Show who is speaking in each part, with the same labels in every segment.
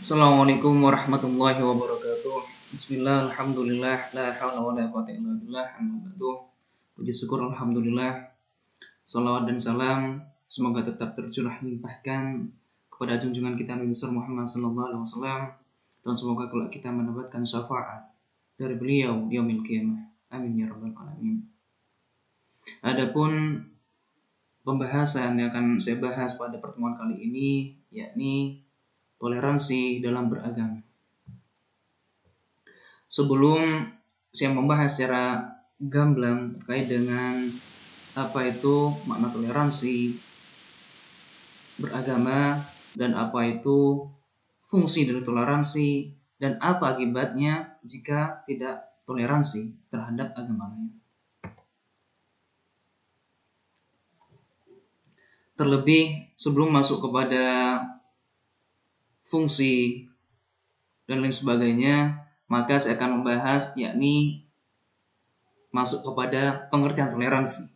Speaker 1: Assalamualaikum warahmatullahi wabarakatuh. Bismillah, alhamdulillah, la haula wa la quwwata illa billah, amma ba'du. Puji syukur alhamdulillah. Salawat dan salam semoga tetap tercurah limpahkan kepada junjungan kita Nabi besar Muhammad sallallahu alaihi wasallam, dan semoga kelak kita mendapatkan syafaat dari beliau di yaumil qiyamah. Amin ya rabbal alamin. Adapun pembahasan yang akan saya bahas pada pertemuan kali ini yakni toleransi dalam beragama. Sebelum saya membahas secara gamblang terkait dengan apa itu makna toleransi beragama dan apa itu fungsi dari toleransi dan apa akibatnya jika tidak toleransi terhadap agama lain. Terlebih sebelum masuk kepada fungsi dan lain sebagainya, maka saya akan membahas yakni masuk kepada pengertian toleransi.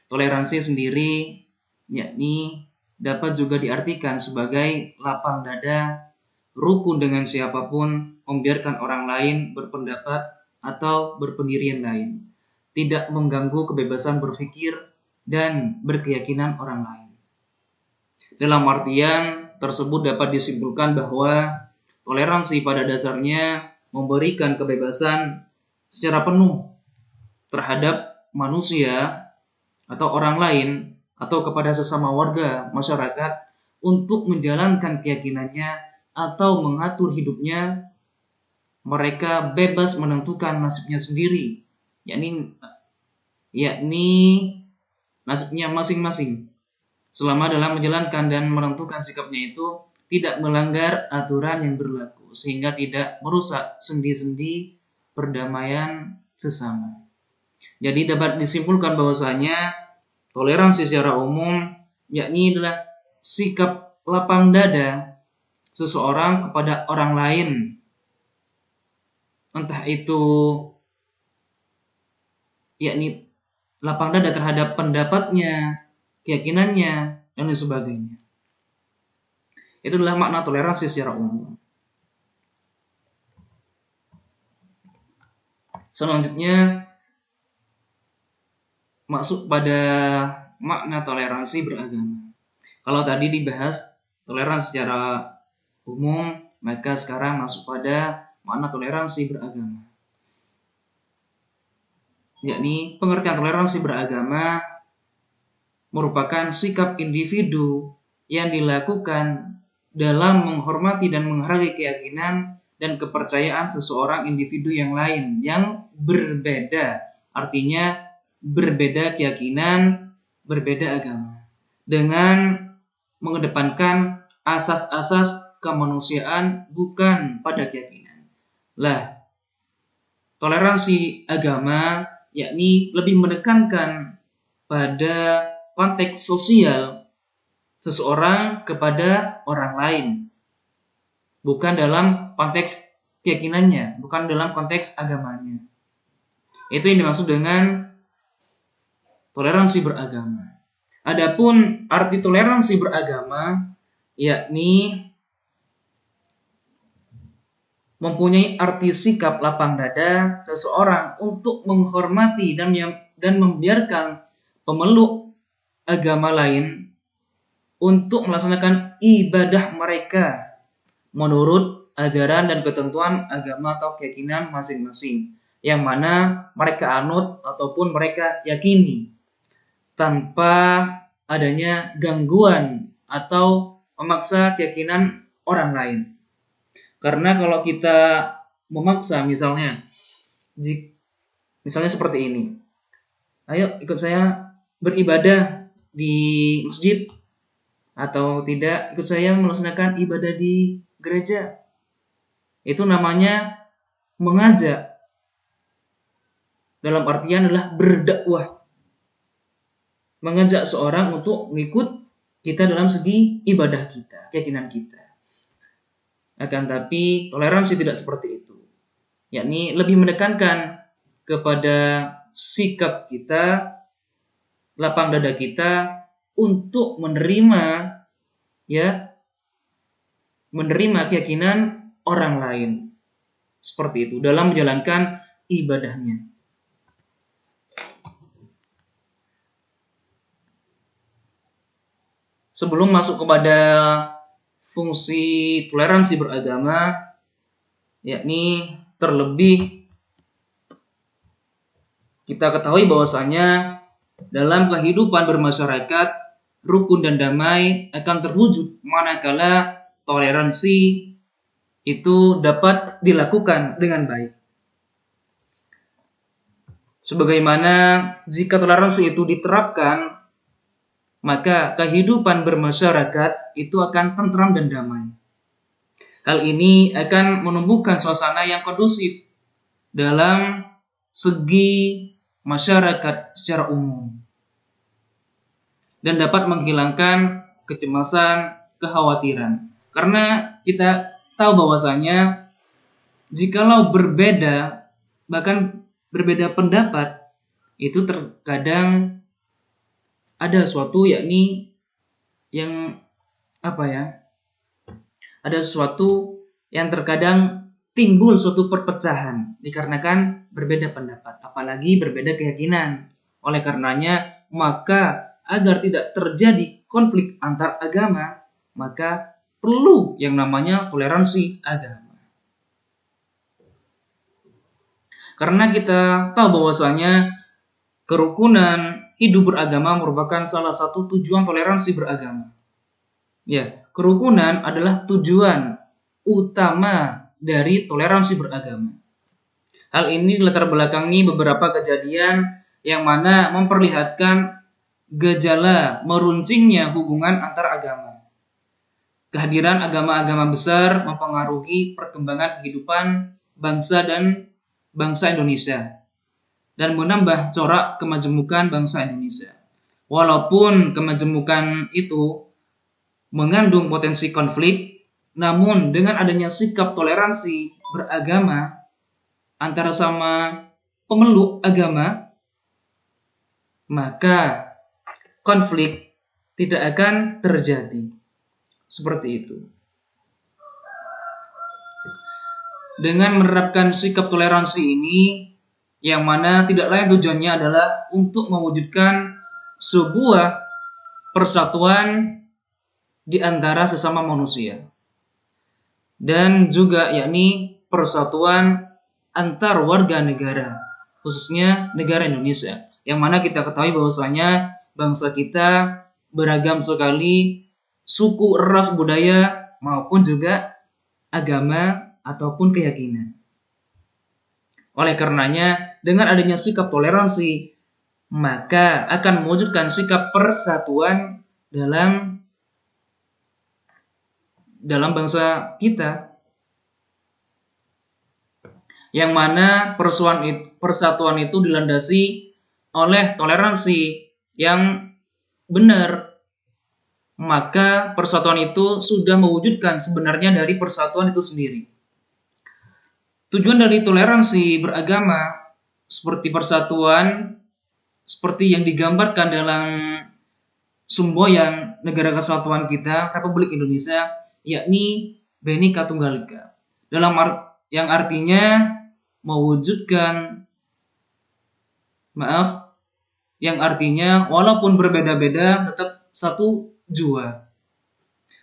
Speaker 1: Toleransi sendiri yakni dapat juga diartikan sebagai lapang dada, rukun dengan siapapun, membiarkan orang lain berpendapat atau berpendirian lain, tidak mengganggu kebebasan berpikir dan berkeyakinan orang lain. Dalam artian tersebut dapat disimpulkan bahwa toleransi pada dasarnya memberikan kebebasan secara penuh terhadap manusia atau orang lain atau kepada sesama warga masyarakat untuk menjalankan keyakinannya atau mengatur hidupnya. Mereka bebas menentukan nasibnya sendiri, yakni nasibnya masing-masing, selama dalam menjalankan dan menentukan sikapnya itu tidak melanggar aturan yang berlaku, sehingga tidak merusak sendi-sendi perdamaian sesama. Jadi dapat disimpulkan bahwasanya toleransi secara umum yakni adalah sikap lapang dada seseorang kepada orang lain, entah itu yakni lapang dada terhadap pendapatnya, keyakinannya, dan lain sebagainya. Itu adalah makna toleransi secara umum. Selanjutnya masuk pada makna toleransi beragama. Kalau tadi dibahas toleransi secara umum, maka sekarang masuk pada makna toleransi beragama. Yakni pengertian toleransi beragama merupakan sikap individu yang dilakukan dalam menghormati dan menghargai keyakinan dan kepercayaan seseorang individu yang lain yang berbeda. Artinya berbeda keyakinan, berbeda agama, dengan mengedepankan asas-asas kemanusiaan bukan pada keyakinan. Toleransi agama yakni lebih menekankan pada konteks sosial seseorang kepada orang lain, bukan dalam konteks keyakinannya, bukan dalam konteks agamanya. Itu yang dimaksud dengan toleransi beragama. Adapun arti toleransi beragama yakni mempunyai arti sikap lapang dada seseorang untuk menghormati dan membiarkan pemeluk agama lain untuk melaksanakan ibadah mereka menurut ajaran dan ketentuan agama atau keyakinan masing-masing yang mana mereka anut ataupun mereka yakini, tanpa adanya gangguan atau memaksa keyakinan orang lain. Karena kalau kita memaksa misalnya seperti ini, ayo ikut saya beribadah di masjid, atau tidak ikut saya melaksanakan ibadah di gereja, itu namanya mengajak, dalam artian adalah berdakwah, mengajak seorang untuk mengikut kita dalam segi ibadah kita, keyakinan kita. Akan tapi toleransi tidak seperti itu, yakni lebih menekankan kepada sikap kita, lapang dada kita untuk menerima menerima keyakinan orang lain. Seperti itu dalam menjalankan ibadahnya. Sebelum masuk kepada fungsi toleransi beragama, yakni terlebih kita ketahui bahwasanya dalam kehidupan bermasyarakat, rukun dan damai akan terwujud manakala toleransi itu dapat dilakukan dengan baik. Sebagaimana jika toleransi itu diterapkan, maka kehidupan bermasyarakat itu akan tentram dan damai. Hal ini akan menumbuhkan suasana yang kondusif dalam segi masyarakat secara umum dan dapat menghilangkan kecemasan, kekhawatiran. Karena kita tahu bahwasanya jikalau berbeda, bahkan berbeda pendapat, itu terkadang ada sesuatu yakni yang ada sesuatu yang terkadang timbul suatu perpecahan dikarenakan berbeda pendapat, apalagi berbeda keyakinan. Oleh karenanya, maka agar tidak terjadi konflik antar agama, maka perlu yang namanya toleransi agama. Karena kita tahu bahwasanya kerukunan hidup beragama merupakan salah satu tujuan toleransi beragama. Ya, kerukunan adalah tujuan utama dari toleransi beragama. Hal ini latar belakangi beberapa kejadian yang mana memperlihatkan gejala meruncingnya hubungan antar agama. Kehadiran agama-agama besar mempengaruhi perkembangan kehidupan bangsa Indonesia dan menambah corak kemajemukan bangsa Indonesia. Walaupun kemajemukan itu mengandung potensi konflik, namun dengan adanya sikap toleransi beragama antara sama pemeluk agama, maka konflik tidak akan terjadi. Seperti itu. Dengan menerapkan sikap toleransi ini, yang mana tidak lain tujuannya adalah untuk mewujudkan sebuah persatuan di antara sesama manusia. Dan juga yakni persatuan antar warga negara, khususnya negara Indonesia. Yang mana kita ketahui bahwasanya bangsa kita beragam sekali suku, ras, budaya maupun juga agama ataupun keyakinan. Oleh karenanya, dengan adanya sikap toleransi, maka akan mewujudkan sikap persatuan dalam bangsa kita, yang mana persatuan itu dilandasi oleh toleransi yang benar. Maka persatuan itu sudah mewujudkan sebenarnya dari persatuan itu sendiri. Tujuan dari toleransi beragama seperti persatuan, seperti yang digambarkan dalam semboyan Negara Kesatuan kita, Republik Indonesia, yakni Bhinneka Tunggal Ika. Yang artinya mewujudkan, yang artinya walaupun berbeda-beda tetap satu jua.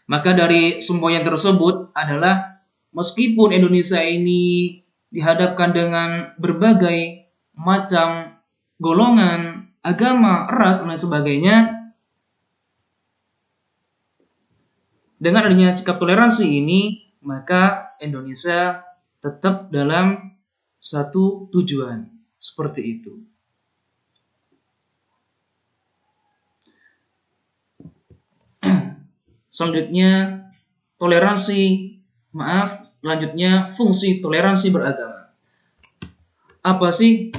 Speaker 1: Maka dari semboyan tersebut adalah meskipun Indonesia ini dihadapkan dengan berbagai macam golongan, agama, ras, dan sebagainya, dengan adanya sikap toleransi ini, maka Indonesia tetap dalam satu tujuan. Seperti itu. Selanjutnya, fungsi toleransi beragama. Apa sih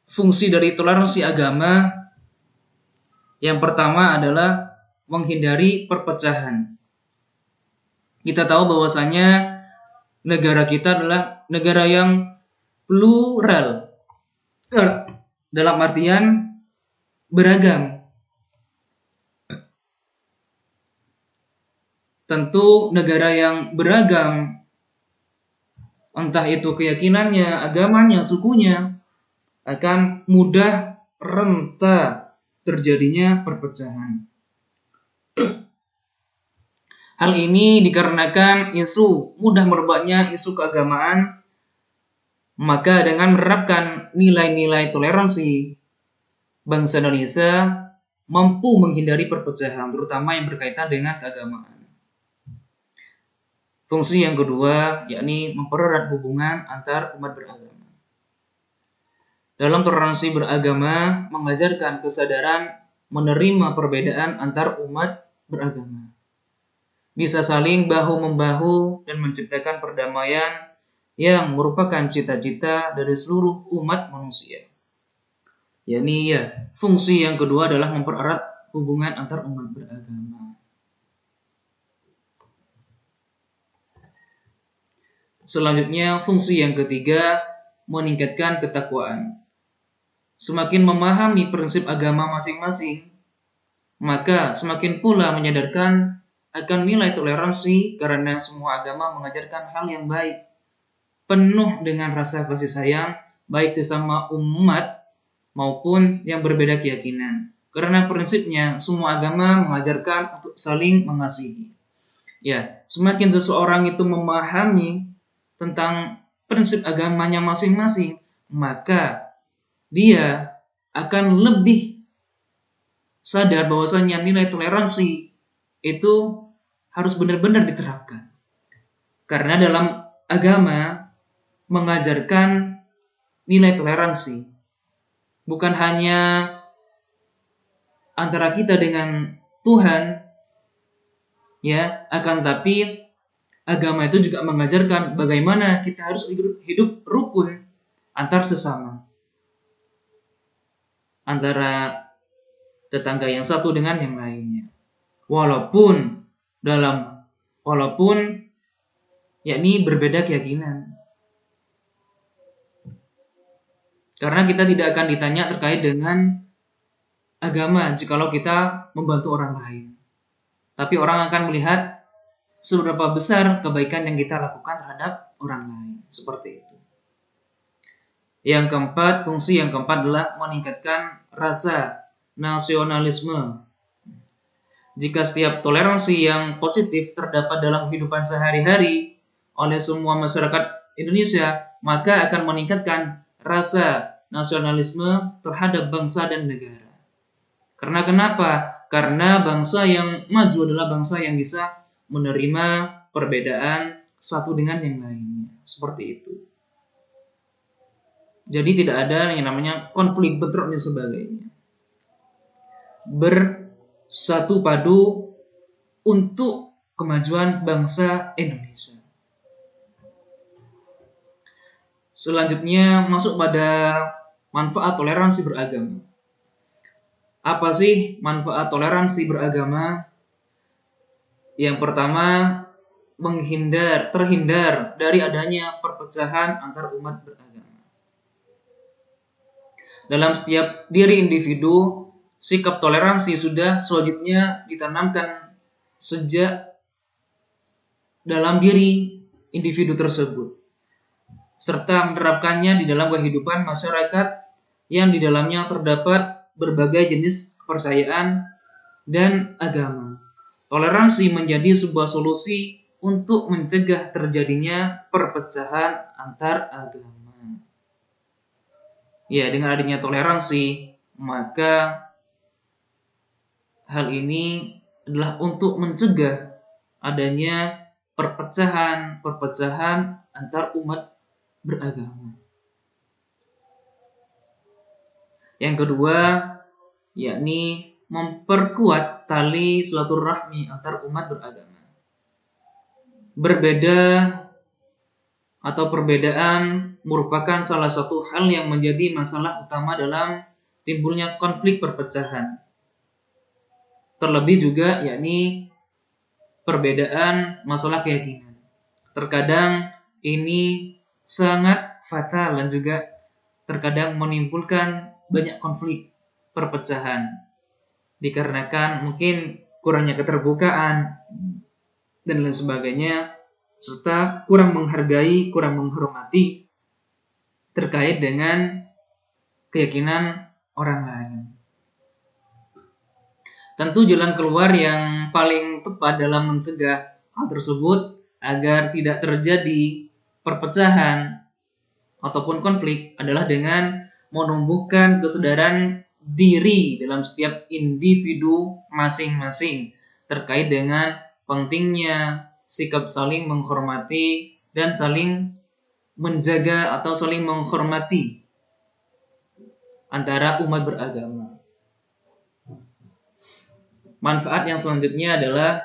Speaker 1: fungsi dari toleransi agama? Yang pertama adalah menghindari perpecahan. Kita tahu bahwasanya negara kita adalah negara yang plural, dalam artian beragam. tentu negara yang beragam, entah itu keyakinannya, agamanya, sukunya, akan mudah renta terjadinya perpecahan. Hal ini dikarenakan mudah merebaknya isu keagamaan, maka dengan menerapkan nilai-nilai toleransi, bangsa Indonesia mampu menghindari perpecahan, terutama yang berkaitan dengan keagamaan. Fungsi yang kedua, yakni mempererat hubungan antar umat beragama. Dalam toleransi beragama, mengajarkan kesadaran menerima perbedaan antar umat beragama. Bisa saling bahu-membahu dan menciptakan perdamaian yang merupakan cita-cita dari seluruh umat manusia. Yakni fungsi yang kedua adalah mempererat hubungan antar umat beragama. Selanjutnya, fungsi yang ketiga, meningkatkan ketakwaan. Semakin memahami prinsip agama masing-masing, maka semakin pula menyadarkan akan nilai toleransi karena semua agama mengajarkan hal yang baik, penuh dengan rasa kasih sayang, baik sesama umat maupun yang berbeda keyakinan. Karena prinsipnya semua agama mengajarkan untuk saling mengasihi. Semakin seseorang itu memahami tentang prinsip agamanya masing-masing, maka dia akan lebih sadar bahwasanya nilai toleransi itu harus benar-benar diterapkan. Karena dalam agama mengajarkan nilai toleransi bukan hanya antara kita dengan Tuhan, akan tapi agama itu juga mengajarkan bagaimana kita harus hidup rukun antar sesama, antara tetangga yang satu dengan yang lainnya. Walaupun yakni berbeda keyakinan. Karena kita tidak akan ditanya terkait dengan agama jikalau kita membantu orang lain. Tapi orang akan melihat seberapa besar kebaikan yang kita lakukan terhadap orang lain. Seperti itu. Fungsi yang keempat adalah meningkatkan rasa nasionalisme. Jika setiap toleransi yang positif terdapat dalam kehidupan sehari-hari oleh semua masyarakat Indonesia, maka akan meningkatkan rasa nasionalisme terhadap bangsa dan negara. Karena kenapa? Karena bangsa yang maju adalah bangsa yang bisa menerima perbedaan satu dengan yang lainnya. Seperti itu. Jadi tidak ada yang namanya konflik, bentrok dan sebagainya. Bersatu padu untuk kemajuan bangsa Indonesia. Selanjutnya masuk pada manfaat toleransi beragama. Apa sih manfaat toleransi beragama? Yang pertama, terhindar dari adanya perpecahan antar umat beragama. Dalam setiap diri individu, sikap toleransi sudah selanjutnya ditanamkan sejak dalam diri individu tersebut, serta menerapkannya di dalam kehidupan masyarakat yang di dalamnya terdapat berbagai jenis kepercayaan dan agama. Toleransi menjadi sebuah solusi untuk mencegah terjadinya perpecahan antar agama. Dengan adanya toleransi, maka hal ini adalah untuk mencegah adanya perpecahan antar umat beragama. Yang kedua, yakni memperkuat tali silaturahmi antar umat beragama. Berbeda atau perbedaan merupakan salah satu hal yang menjadi masalah utama dalam timbulnya konflik perpecahan. Terlebih juga yakni perbedaan masalah keyakinan. Terkadang ini sangat fatal dan juga terkadang menimbulkan banyak konflik perpecahan. Dikarenakan mungkin kurangnya keterbukaan, dan lain sebagainya, serta kurang menghargai, kurang menghormati terkait dengan keyakinan orang lain. Tentu jalan keluar yang paling tepat dalam mencegah hal tersebut agar tidak terjadi perpecahan ataupun konflik adalah dengan menumbuhkan kesadaran diri dalam setiap individu masing-masing terkait dengan pentingnya sikap saling menghormati dan saling menjaga atau saling menghormati antara umat beragama. Manfaat yang selanjutnya adalah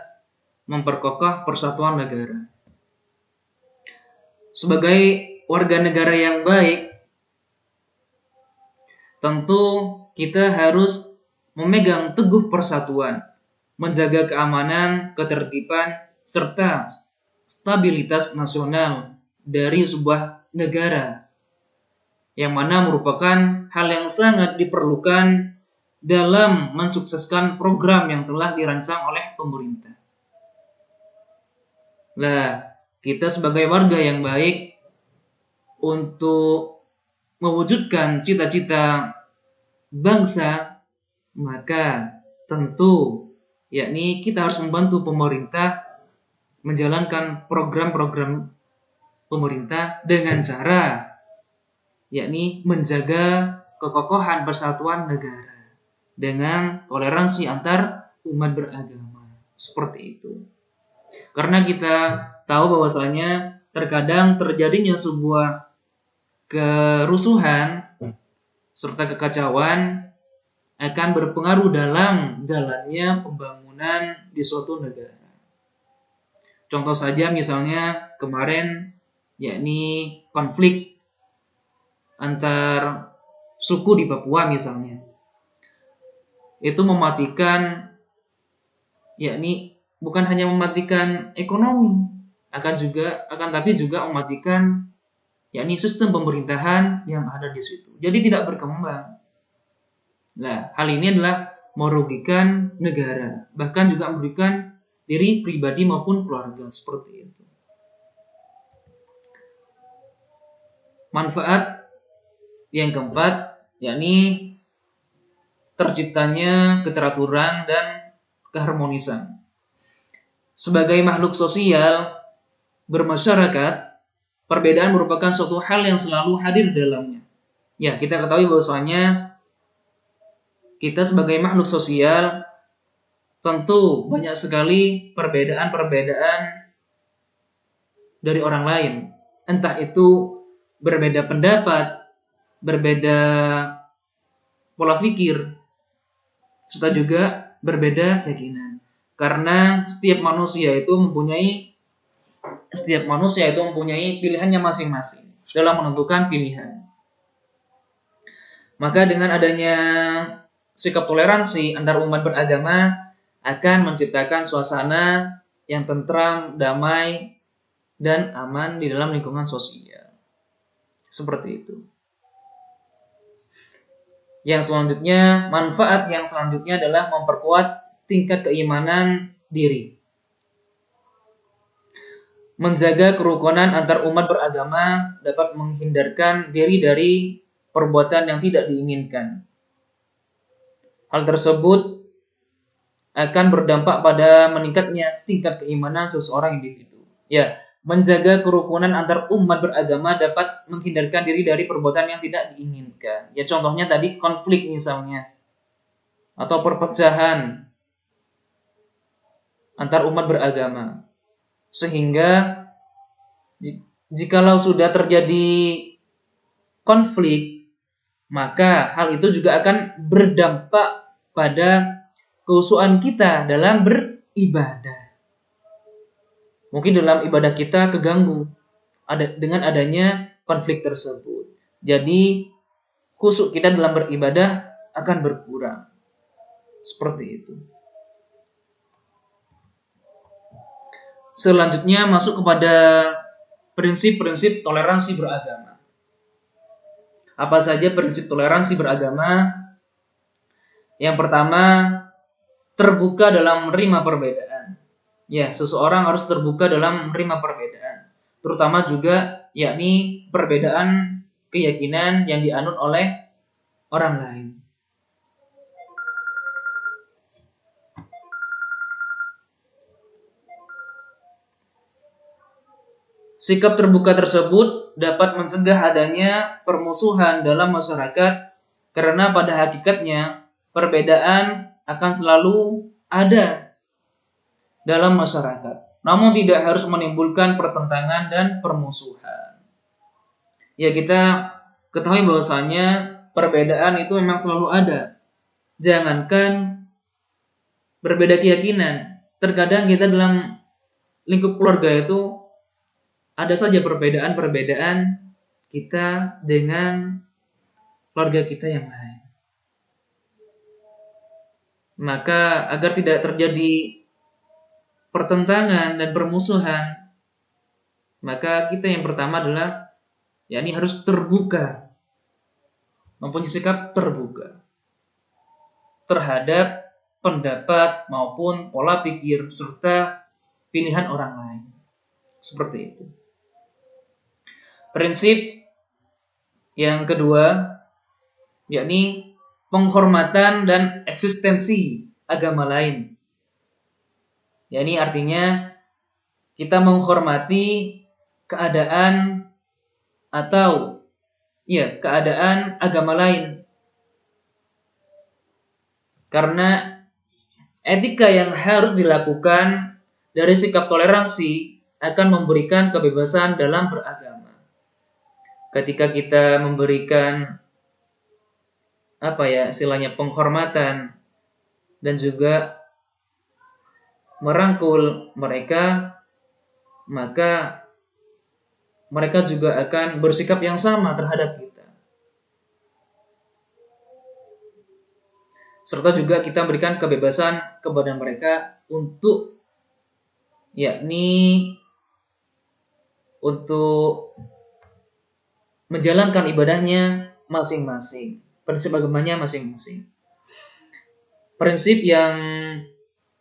Speaker 1: memperkokoh persatuan negara. Sebagai warga negara yang baik, tentu kita harus memegang teguh persatuan, menjaga keamanan, ketertiban, serta stabilitas nasional dari sebuah negara, yang mana merupakan hal yang sangat diperlukan dalam mensukseskan program yang telah dirancang oleh pemerintah. Nah, kita sebagai warga yang baik untuk mewujudkan cita-cita bangsa, maka tentu yakni kita harus membantu pemerintah menjalankan program-program pemerintah dengan cara yakni menjaga kekokohan persatuan negara dengan toleransi antar umat beragama. Seperti itu. Karena kita tahu bahwasanya terkadang terjadinya sebuah kerusuhan serta kekacauan akan berpengaruh dalam jalannya pembangunan di suatu negara. Contoh saja misalnya kemarin yakni konflik antar suku di Papua misalnya. Itu mematikan yakni bukan hanya mematikan ekonomi, akan tapi juga mematikan yakni sistem pemerintahan yang ada di situ. Jadi tidak berkembang. Nah, hal ini adalah merugikan negara, bahkan juga merugikan diri pribadi maupun keluarga, seperti itu. Manfaat yang keempat yakni terciptanya keteraturan dan keharmonisan. Sebagai makhluk sosial bermasyarakat, perbedaan merupakan suatu hal yang selalu hadir dalamnya. Ya, kita ketahui bahwasanya kita sebagai makhluk sosial tentu banyak sekali perbedaan-perbedaan dari orang lain. Entah itu berbeda pendapat, berbeda pola pikir, serta juga berbeda keyakinan. Karena setiap manusia itu mempunyai pilihannya masing-masing dalam menentukan pilihan. Maka dengan adanya sikap toleransi antar umat beragama akan menciptakan suasana yang tentram, damai, dan aman di dalam lingkungan sosial. Seperti itu. Manfaat yang selanjutnya adalah memperkuat tingkat keimanan diri. Menjaga kerukunan antar umat beragama dapat menghindarkan diri dari perbuatan yang tidak diinginkan. Hal tersebut akan berdampak pada meningkatnya tingkat keimanan seseorang individu. Ya, menjaga kerukunan antar umat beragama dapat menghindarkan diri dari perbuatan yang tidak diinginkan. Ya, contohnya tadi konflik misalnya, atau perpecahan antar umat beragama. Sehingga jikalau sudah terjadi konflik, maka hal itu juga akan berdampak pada kehusuan kita dalam beribadah. Mungkin dalam ibadah kita keganggu dengan adanya konflik tersebut. Jadi khusyuk kita dalam beribadah akan berkurang. Seperti itu. Selanjutnya masuk kepada prinsip-prinsip toleransi beragama. Apa saja prinsip toleransi beragama? Yang pertama, terbuka dalam menerima perbedaan. Ya, seseorang harus terbuka dalam menerima perbedaan, terutama juga yakni perbedaan keyakinan yang dianut oleh orang lain. Sikap terbuka tersebut dapat mencegah adanya permusuhan dalam masyarakat karena pada hakikatnya perbedaan akan selalu ada dalam masyarakat, namun tidak harus menimbulkan pertentangan dan permusuhan. Ya, kita ketahui bahwasanya perbedaan itu memang selalu ada. Jangankan berbeda keyakinan, terkadang kita dalam lingkup keluarga itu ada saja perbedaan-perbedaan kita dengan keluarga kita yang lain. Maka agar tidak terjadi pertentangan dan permusuhan, maka kita yang pertama adalah yakni harus terbuka, mempunyai sikap terbuka terhadap pendapat maupun pola pikir serta pilihan orang lain. Seperti itu. Prinsip yang kedua yakni penghormatan dan eksistensi agama lain. Yakni artinya kita menghormati keadaan atau keadaan agama lain. Karena etika yang harus dilakukan dari sikap toleransi akan memberikan kebebasan dalam beragama. Ketika kita memberikan istilahnya penghormatan dan juga merangkul mereka, maka mereka juga akan bersikap yang sama terhadap kita. Serta juga kita berikan kebebasan kepada mereka untuk menjalankan ibadahnya masing-masing, prinsip agamanya masing-masing. Prinsip yang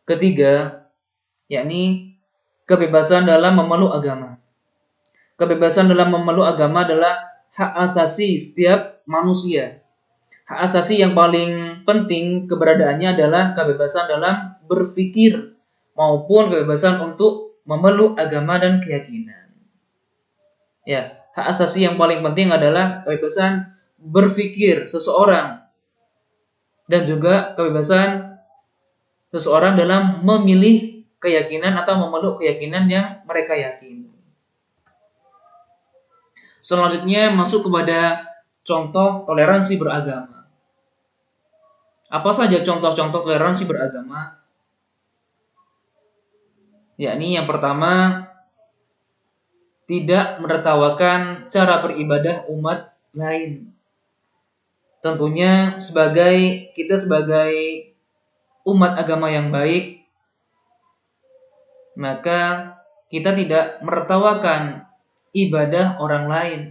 Speaker 1: ketiga yakni kebebasan dalam memeluk agama. Kebebasan dalam memeluk agama adalah hak asasi setiap manusia. Hak asasi yang paling penting keberadaannya adalah kebebasan dalam berpikir maupun kebebasan untuk memeluk agama dan keyakinan. Ya, hak asasi yang paling penting adalah kebebasan berpikir seseorang dan juga kebebasan seseorang dalam memilih keyakinan atau memeluk keyakinan yang mereka yakini. Selanjutnya masuk kepada contoh toleransi beragama. Apa saja contoh-contoh toleransi beragama? Yakni yang pertama, tidak menertawakan cara beribadah umat lain. Tentunya kita sebagai umat agama yang baik, maka kita tidak menertawakan ibadah orang lain,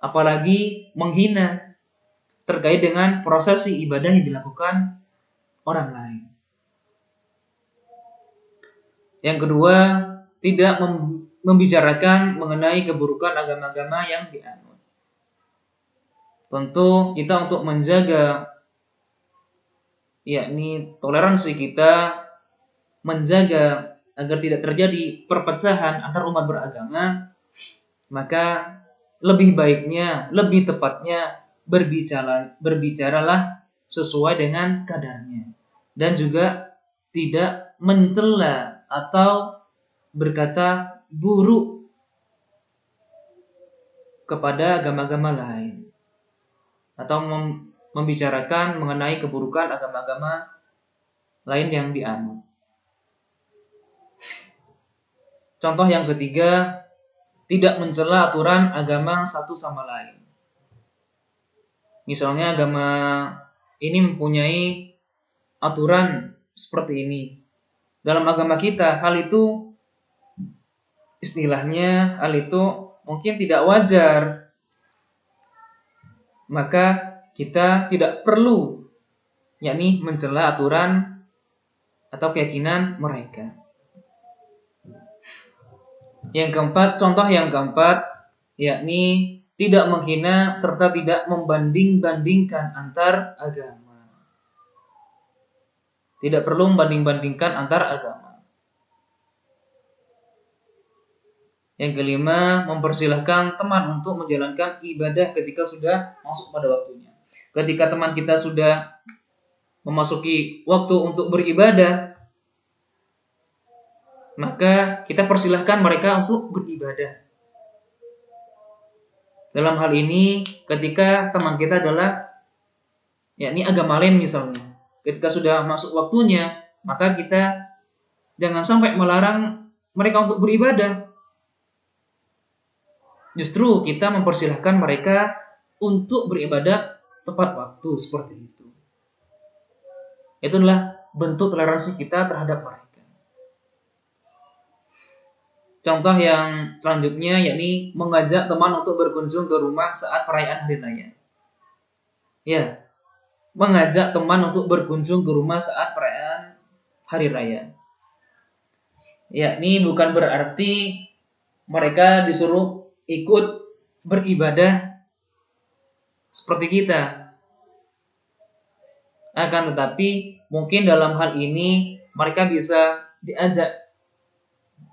Speaker 1: apalagi menghina terkait dengan prosesi ibadah yang dilakukan orang lain. Yang kedua, tidak membicarakan mengenai keburukan agama-agama yang dianut. Tentu kita untuk menjaga yakni toleransi kita, menjaga agar tidak terjadi perpecahan antar umat beragama, maka lebih baiknya, lebih tepatnya berbicaralah sesuai dengan kadarnya dan juga tidak mencela atau berkata buruk kepada agama-agama lain atau membicarakan mengenai keburukan agama-agama lain yang dianut. Contoh yang ketiga, tidak mencela aturan agama satu sama lain. Misalnya agama ini mempunyai aturan seperti ini. Dalam agama kita, hal itu mungkin tidak wajar. Maka kita tidak perlu yakni mencela aturan atau keyakinan mereka. Yang keempat, contoh yang keempat, yakni tidak menghina serta tidak membanding-bandingkan antar agama. Tidak perlu membanding-bandingkan antar agama. Yang kelima, mempersilahkan teman untuk menjalankan ibadah ketika sudah masuk pada waktunya. Ketika teman kita sudah memasuki waktu untuk beribadah, maka kita persilahkan mereka untuk beribadah. Dalam hal ini, ketika teman kita adalah yakni agama lain misalnya, ketika sudah masuk waktunya, maka kita jangan sampai melarang mereka untuk beribadah. Justru kita mempersilahkan mereka untuk beribadah tepat waktu seperti itu. Itulah bentuk toleransi kita terhadap mereka. Contoh yang selanjutnya yakni mengajak teman untuk berkunjung ke rumah saat perayaan hari raya. Ya, mengajak teman untuk berkunjung ke rumah saat perayaan hari raya. Yakni bukan berarti mereka disuruh ikut beribadah seperti kita. Akan tetapi mungkin dalam hal ini mereka bisa diajak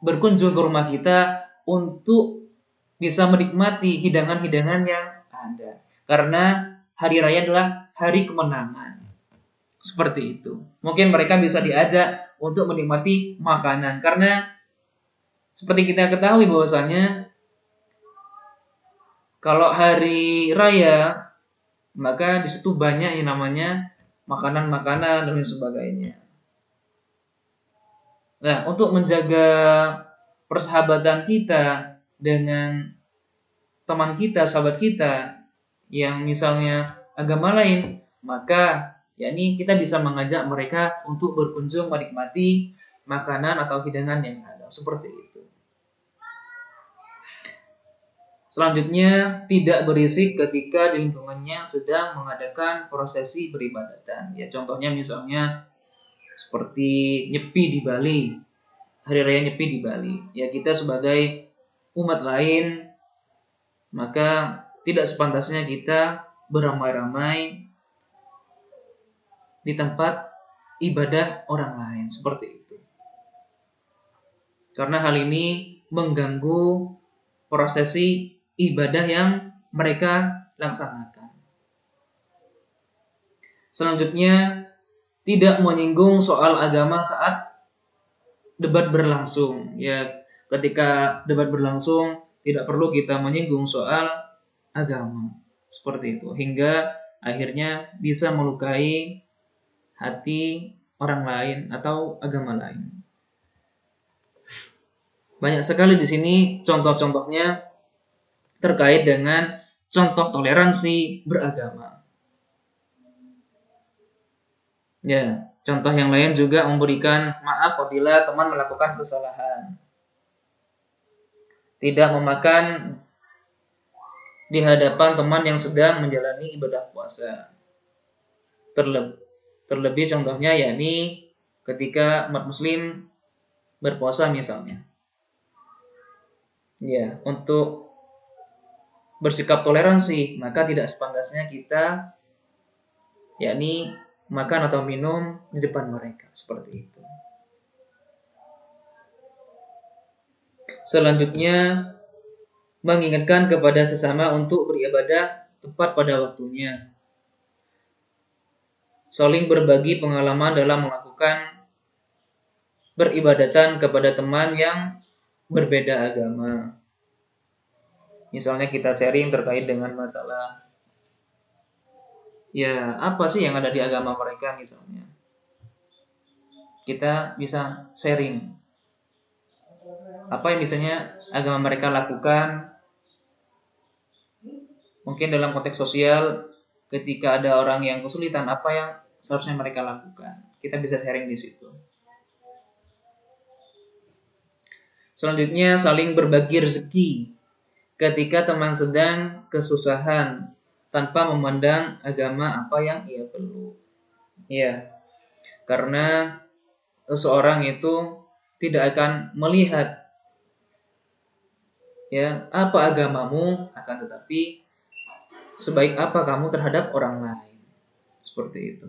Speaker 1: berkunjung ke rumah kita untuk bisa menikmati hidangan-hidangan yang ada. Karena hari raya adalah hari kemenangan. Seperti itu. Mungkin mereka bisa diajak untuk menikmati makanan. Karena seperti kita ketahui bahwasanya kalau hari raya, maka di situ banyak yang namanya makanan-makanan dan lain sebagainya. Nah, untuk menjaga persahabatan kita dengan teman kita, sahabat kita yang misalnya agama lain, maka yakni kita bisa mengajak mereka untuk berkunjung menikmati makanan atau hidangan yang ada, seperti itu. Selanjutnya, tidak berisik ketika di lingkungannya sedang mengadakan prosesi peribadatan. Ya, contohnya misalnya seperti Nyepi di Bali, hari raya Nyepi di Bali. Ya, kita sebagai umat lain, maka tidak sepantasnya kita beramai-ramai di tempat ibadah orang lain, seperti itu. Karena hal ini mengganggu prosesi ibadah yang mereka laksanakan. Selanjutnya, tidak menyinggung soal agama saat debat berlangsung. Ya, ketika debat berlangsung, tidak perlu kita menyinggung soal agama. Seperti itu. Hingga akhirnya bisa melukai hati orang lain atau agama lain. Banyak sekali di sini contoh-contohnya terkait dengan contoh toleransi beragama. Ya, contoh yang lain juga memberikan maaf apabila teman melakukan kesalahan. Tidak memakan di hadapan teman yang sedang menjalani ibadah puasa. Terlebih contohnya yakni ketika umat muslim berpuasa misalnya. Ya, untuk bersikap toleransi, maka tidak sepantasnya kita yakni makan atau minum di depan mereka, seperti itu. Selanjutnya, mengingatkan kepada sesama untuk beribadah tepat pada waktunya. Saling berbagi pengalaman dalam melakukan beribadatan kepada teman yang berbeda agama. Misalnya kita sharing terkait dengan masalah ya apa sih yang ada di agama mereka misalnya. Kita bisa sharing apa yang misalnya agama mereka lakukan. Mungkin dalam konteks sosial ketika ada orang yang kesulitan, apa yang seharusnya mereka lakukan. Kita bisa sharing di situ. Selanjutnya, saling berbagi rezeki ketika teman sedang kesusahan tanpa memandang agama apa yang ia perlu. Ya, karena seseorang itu tidak akan melihat ya, apa agamamu, akan tetapi sebaik apa kamu terhadap orang lain. Seperti itu.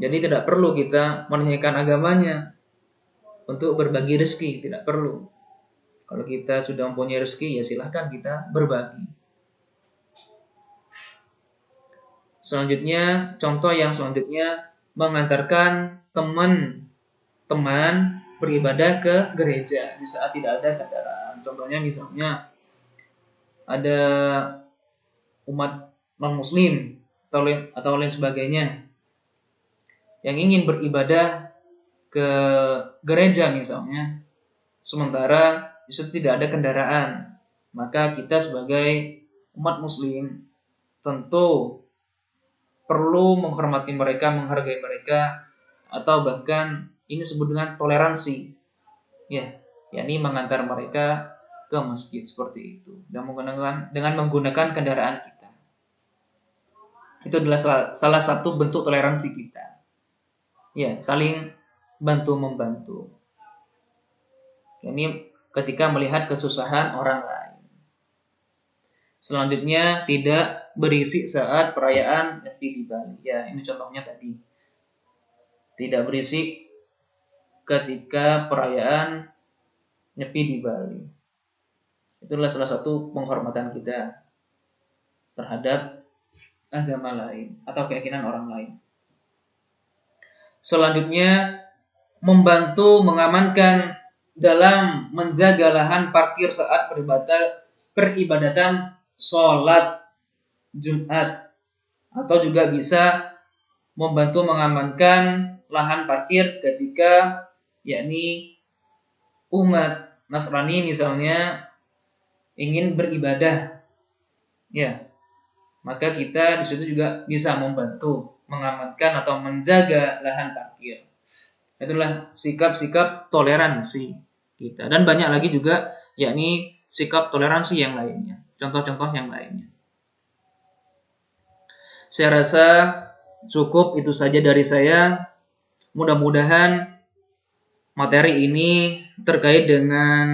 Speaker 1: Jadi tidak perlu kita menanyakan agamanya untuk berbagi rezeki, tidak perlu. Kalau kita sudah mempunyai rezeki, ya silahkan kita berbagi. Selanjutnya, contoh yang selanjutnya, mengantarkan teman-teman beribadah ke gereja di saat tidak ada kendaraan. Contohnya misalnya ada umat non-muslim atau lain sebagainya yang ingin beribadah ke gereja misalnya, sementara di situ tidak ada kendaraan, maka kita sebagai umat muslim tentu perlu menghormati mereka, menghargai mereka, atau bahkan ini disebut dengan toleransi, ya, yakni mengantar mereka ke masjid seperti itu dan dengan menggunakan kendaraan kita. Itu adalah salah satu bentuk toleransi kita, ya, saling bantu membantu. Ini ketika melihat kesusahan orang lain. Selanjutnya, tidak berisik saat perayaan Nyepi di Bali. Ya, ini contohnya tadi. Tidak berisik ketika perayaan Nyepi di Bali. Itulah salah satu penghormatan kita terhadap agama lain atau keyakinan orang lain. Selanjutnya, membantu mengamankan dalam menjaga lahan parkir saat peribadatan sholat Jumat, atau juga bisa membantu mengamankan lahan parkir ketika yakni umat Nasrani misalnya ingin beribadah, ya, maka kita di situ juga bisa membantu mengamankan atau menjaga lahan parkir. Itulah sikap-sikap toleransi kita, dan banyak lagi juga yakni sikap toleransi yang lainnya, contoh-contoh yang lainnya. Saya rasa cukup itu saja dari saya. Mudah-mudahan materi ini terkait dengan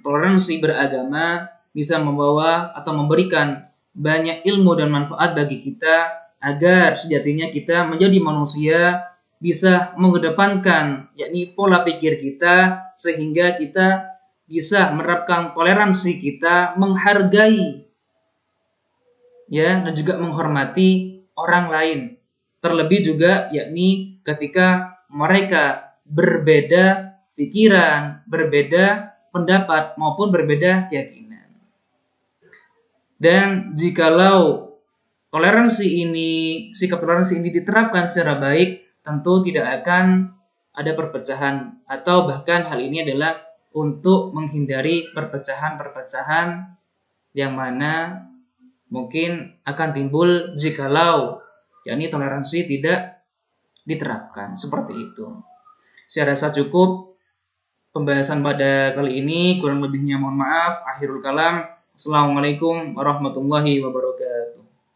Speaker 1: toleransi beragama bisa membawa atau memberikan banyak ilmu dan manfaat bagi kita, agar sejatinya kita menjadi manusia bisa mengedepankan yakni pola pikir kita, sehingga kita bisa menerapkan toleransi kita, menghargai, ya, dan juga menghormati orang lain. Terlebih juga yakni ketika mereka berbeda pikiran, berbeda pendapat maupun berbeda keyakinan. Dan jikalau sikap toleransi ini diterapkan secara baik, tentu tidak akan ada perpecahan, atau bahkan hal ini adalah untuk menghindari perpecahan-perpecahan yang mana mungkin akan timbul jikalau yakni toleransi tidak diterapkan. Seperti itu. Saya rasa cukup pembahasan pada kali ini, kurang lebihnya mohon maaf. Akhirul kalam. Assalamualaikum warahmatullahi wabarakatuh.